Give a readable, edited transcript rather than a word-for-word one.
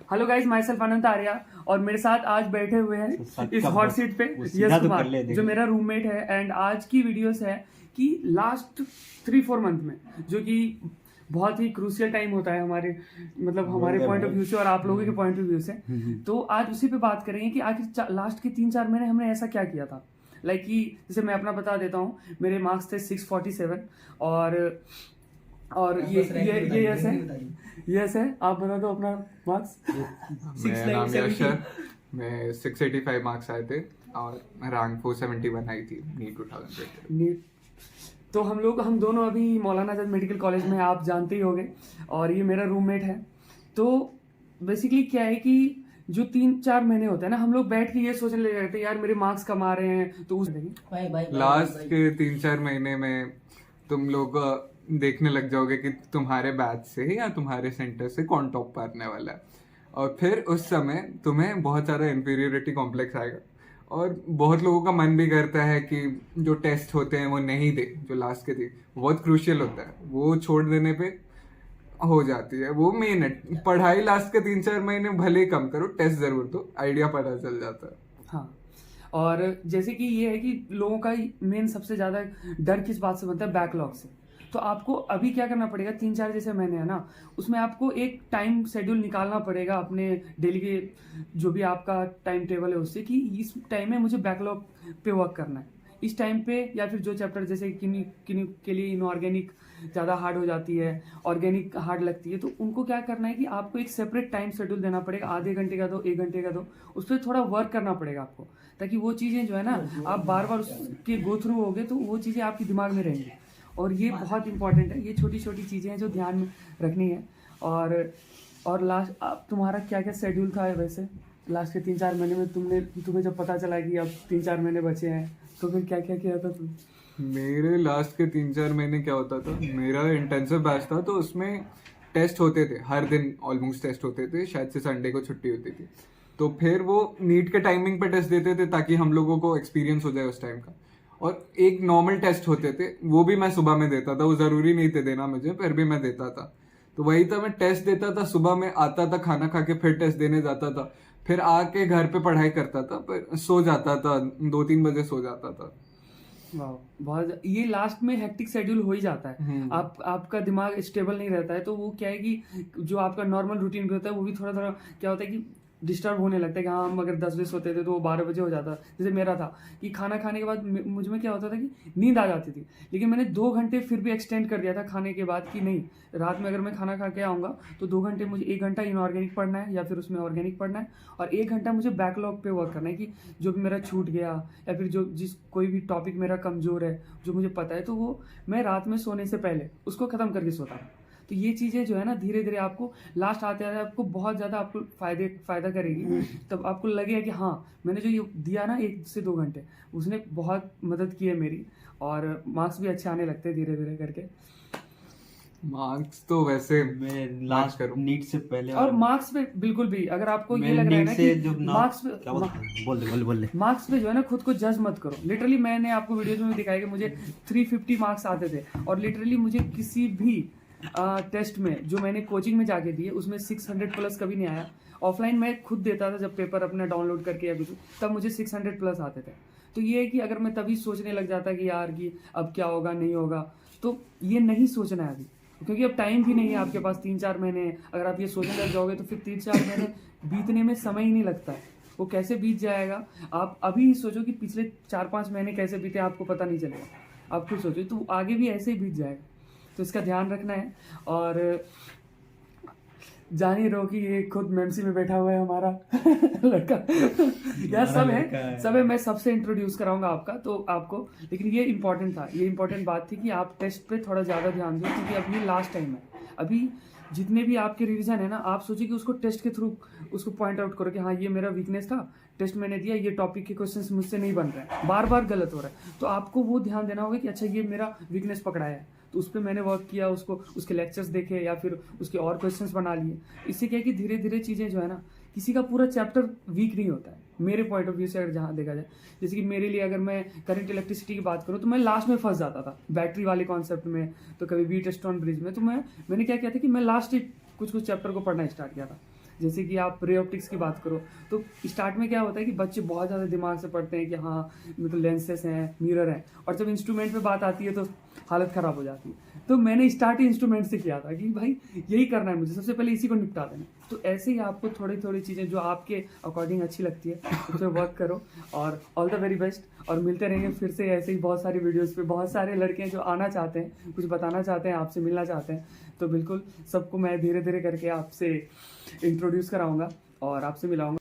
Hello guys, my self अनंत आर्या और मेरे साथ आज बैठे हुए हैं इस हॉट सीट पे यश कुमार जो मेरा रूममेट है। एंड आज की वीडियोस है कि लास्ट 3-4 मंथ में, जो कि बहुत ही क्रूशियल टाइम होता है हमारे हमारे पॉइंट ऑफ व्यू से और आप लोगों के पॉइंट ऑफ व्यू से, तो आज उसी पे बात करेंगे कि आखिर लास्ट के 3-4 महीने हमने ऐसा क्या किया था। लाइक कि जैसे मैं अपना बता देता हूँ, मेरे मार्क्स थे 647 और ये यस है। आप बता दो अपना मार्क्स। मेरा नाम यश है। मैं 685 मार्क्स आए थे और रैंक 471 आई थी नीट 2020 नीट। तो हम दोनों अभी मौलाना आजाद मेडिकल कॉलेज में, आप जानते ही होंगे, और ये मेरा रूममेट है। तो बेसिकली क्या है कि जो 3-4 महीने होते हैं ना, हम लोग बैठ के ये सोचने लगे रहते हैं यार मेरे मार्क्स कम आ रहे हैं, तो उस लास्ट के 3-4 महीने में तुम लोग देखने लग जाओगे कि तुम्हारे बैच से या तुम्हारे सेंटर से कौन टॉप पर आने वाला है, और फिर उस समय तुम्हें बहुत सारा इंफीरियोरिटी कॉम्प्लेक्स आएगा और बहुत लोगों का मन भी करता है कि जो टेस्ट होते हैं वो नहीं दे, जो लास्ट के थे बहुत क्रूशियल होता है, वो छोड़ देने पे हो जाती है। वो मेन है, पढ़ाई लास्ट के 3-4 महीने भले ही कम करो, टेस्ट जरूर दो, आइडिया पता चल जाता है। हाँ, और जैसे कि ये है कि लोगों का मेन सबसे ज्यादा डर किस बात से बनता है? बैकलॉग से। तो आपको अभी क्या करना पड़ेगा, 3-4 जैसे महीने है ना, उसमें आपको एक टाइम शेड्यूल निकालना पड़ेगा अपने डेली के, जो भी आपका टाइम टेबल है उससे, कि इस टाइम में मुझे बैकलॉग पे वर्क करना है इस टाइम पे। या फिर जो चैप्टर जैसे किन्हीं के लिए इनऑर्गेनिक ज़्यादा हार्ड हो जाती है, ऑर्गेनिक हार्ड लगती है, तो उनको क्या करना है कि आपको एक सेपरेट टाइम शेड्यूल देना पड़ेगा। आधे घंटे का दो, 1 घंटे का दो, उस पर थोड़ा वर्क करना पड़ेगा आपको, ताकि वो चीज़ें जो है ना, आप बार बार उसके गो थ्रू होगे तो वो चीज़ें आपके दिमाग में रहेंगी। और ये बहुत इंपॉर्टेंट है, ये छोटी छोटी चीज़ें हैं जो ध्यान में रखनी है। और लास्ट अब तुम्हारा क्या क्या शेड्यूल था वैसे लास्ट के 3-4 महीने में? तुम्हें जब पता चला कि अब 3-4 महीने बचे हैं, तो फिर क्या क्या किया था तुम? मेरे लास्ट के 3-4 महीने क्या होता था, मेरा इंटेंसिव बैच था तो उसमें टेस्ट होते थे, हर दिन ऑलमोस्ट टेस्ट होते थे, शायद से संडे को छुट्टी होती थी। तो फिर वो नीट के टाइमिंग पे टेस्ट देते थे ताकि हम लोगों को एक्सपीरियंस हो जाए उस टाइम का। और एक नॉर्मल टेस्ट होते थे, वो भी मैं सुबह में देता था, वो ज़रूरी नहीं थे देना मुझे, फिर भी मैं देता था। तो वही था, मैं टेस्ट देता था, सुबह में आता था, खाना खा के फिर टेस्ट देने जाता था, फिर आके घर पे पढ़ाई करता था, फिर सो जाता था, 2-3 बजे सो जाता था। बहुत ये लास्ट में हेक्टिक शेड्यूल हो ही जाता है। आपका दिमाग स्टेबल नहीं रहता है, तो वो क्या है कि जो आपका नॉर्मल रूटीन भी होता है वो भी थोड़ा थोड़ा क्या होता है कि डिस्टर्ब होने लगता है कि हाँ, हम अगर 10 बजे सोते थे तो वो 12 बजे हो जाता। जैसे मेरा था कि खाना खाने के बाद मुझ में क्या होता था कि नींद आ जाती थी, लेकिन मैंने 2 घंटे फिर भी एक्सटेंड कर दिया था खाने के बाद, कि नहीं, रात में अगर मैं खाना खा के आऊँगा तो 2 घंटे मुझे 1 घंटा इनऑर्गेनिक पढ़ना है या फिर उसमें ऑर्गेनिक पढ़ना है, और 1 घंटा मुझे बैकलॉग पे वर्क करना है कि जो भी मेरा छूट गया या फिर कोई भी टॉपिक मेरा कमज़ोर है जो मुझे पता है, तो वो मैं रात में सोने से पहले उसको ख़त्म करके सोता हूँ। तो ये चीज़ें जो है ना, धीरे धीरे आपको लास्ट आते आते आपको बहुत ज़्यादा आपको फ़ायदा करेगी। तब आपको लगेगा कि हाँ, मैंने जो ये दिया ना 1 से 2 घंटे, उसने बहुत मदद की है मेरी, और मार्क्स भी अच्छे आने लगते हैं धीरे धीरे करके। मार्क्स तो वैसे मैं लास्ट नीट से पहले, और मार्क्स पे बिल्कुल भी अगर आपको ये लग रहा है ना कि मार्क्स पे मार्क्स पे जो है ना खुद को जज मत करो। लिटरली मैंने आपको वीडियोज में दिखाया कि मुझे 350 मार्क्स आते थे, और लिटरली मुझे किसी भी टेस्ट में जो मैंने कोचिंग में जाके दिए उसमें 600 प्लस कभी नहीं आया। ऑफलाइन मैं खुद देता था जब पेपर अपना डाउनलोड करके या कुछ, तब मुझे 600 प्लस आते थे। तो ये है कि अगर मैं तभी सोचने लग जाता कि यार कि अब क्या होगा नहीं होगा, तो ये नहीं सोचना है अभी, क्योंकि अब टाइम भी नहीं है आपके पास। 3-4 महीने अगर आप ये सोचने लग जाओगे तो फिर 3-4 महीने बीतने में समय ही नहीं लगता है, वो कैसे बीत जाएगा। आप अभी सोचो कि पिछले 4-5 महीने कैसे बीते, आपको पता नहीं चलेगा। आप खुद सोचो तो आगे भी ऐसे ही बीत जाएगा, तो इसका ध्यान रखना है। और जान ही रहो कि ये खुद मेमसी में बैठा हुआ है हमारा लड़का यार, सब है। मैं सबसे इंट्रोड्यूस कराऊंगा आपको, लेकिन ये इंपॉर्टेंट था, ये इंपॉर्टेंट बात थी कि आप टेस्ट पे थोड़ा ज़्यादा ध्यान दो, क्योंकि अब ये लास्ट टाइम है। अभी जितने भी आपके रिवीजन है ना, आप सोचिए कि उसको टेस्ट के थ्रू उसको पॉइंट आउट करो कि हाँ, ये मेरा वीकनेस था, टेस्ट मैंने दिया, ये टॉपिक के क्वेश्चंस मुझसे नहीं बन रहे हैं, बार बार गलत हो रहा है, तो आपको वो ध्यान देना होगा कि अच्छा, ये मेरा वीकनेस पकड़ाया है, तो उस पर मैंने वर्क किया, उसके लेक्चर्स देखे या फिर उसके और क्वेश्चंस बना लिए। इससे क्या है कि धीरे धीरे चीज़ें जो है ना, किसी का पूरा चैप्टर वीक नहीं होता है मेरे पॉइंट ऑफ व्यू से। अगर जहाँ देखा जाए, जैसे कि मेरे लिए अगर मैं करंट इलेक्ट्रिसिटी की बात करूँ तो मैं लास्ट में फंस जाता था बैटरी वाले कॉन्सेप्ट में, तो कभी वीट स्टोन ब्रिज में, तो मैंने क्या किया था कि मैं लास्ट कुछ चैप्टर को पढ़ना स्टार्ट किया था। जैसे कि आप रे ऑप्टिक्स की बात करो तो स्टार्ट में क्या होता है कि बच्चे बहुत ज़्यादा दिमाग से पढ़ते हैं कि हाँ मतलब लेंसेस हैं, मिरर हैं, और जब इंस्ट्रूमेंट पे बात आती है तो हालत ख़राब हो जाती है। तो मैंने स्टार्ट ही इंस्ट्रूमेंट से किया था कि भाई यही करना है मुझे, सबसे पहले इसी को निपटा देना। तो ऐसे ही आपको थोड़ी थोड़ी चीज़ें जो आपके अकॉर्डिंग अच्छी लगती है उस पर वर्क करो, और ऑल द वेरी बेस्ट। और मिलते रहेंगे फिर से ऐसे ही बहुत सारी वीडियोस पे। बहुत सारे लड़के हैं जो आना चाहते हैं, कुछ बताना चाहते हैं, आपसे मिलना चाहते हैं, तो बिल्कुल सबको मैं धीरे धीरे करके आपसे इंट्रोड्यूस कराऊंगा और आपसे मिलाऊंगा।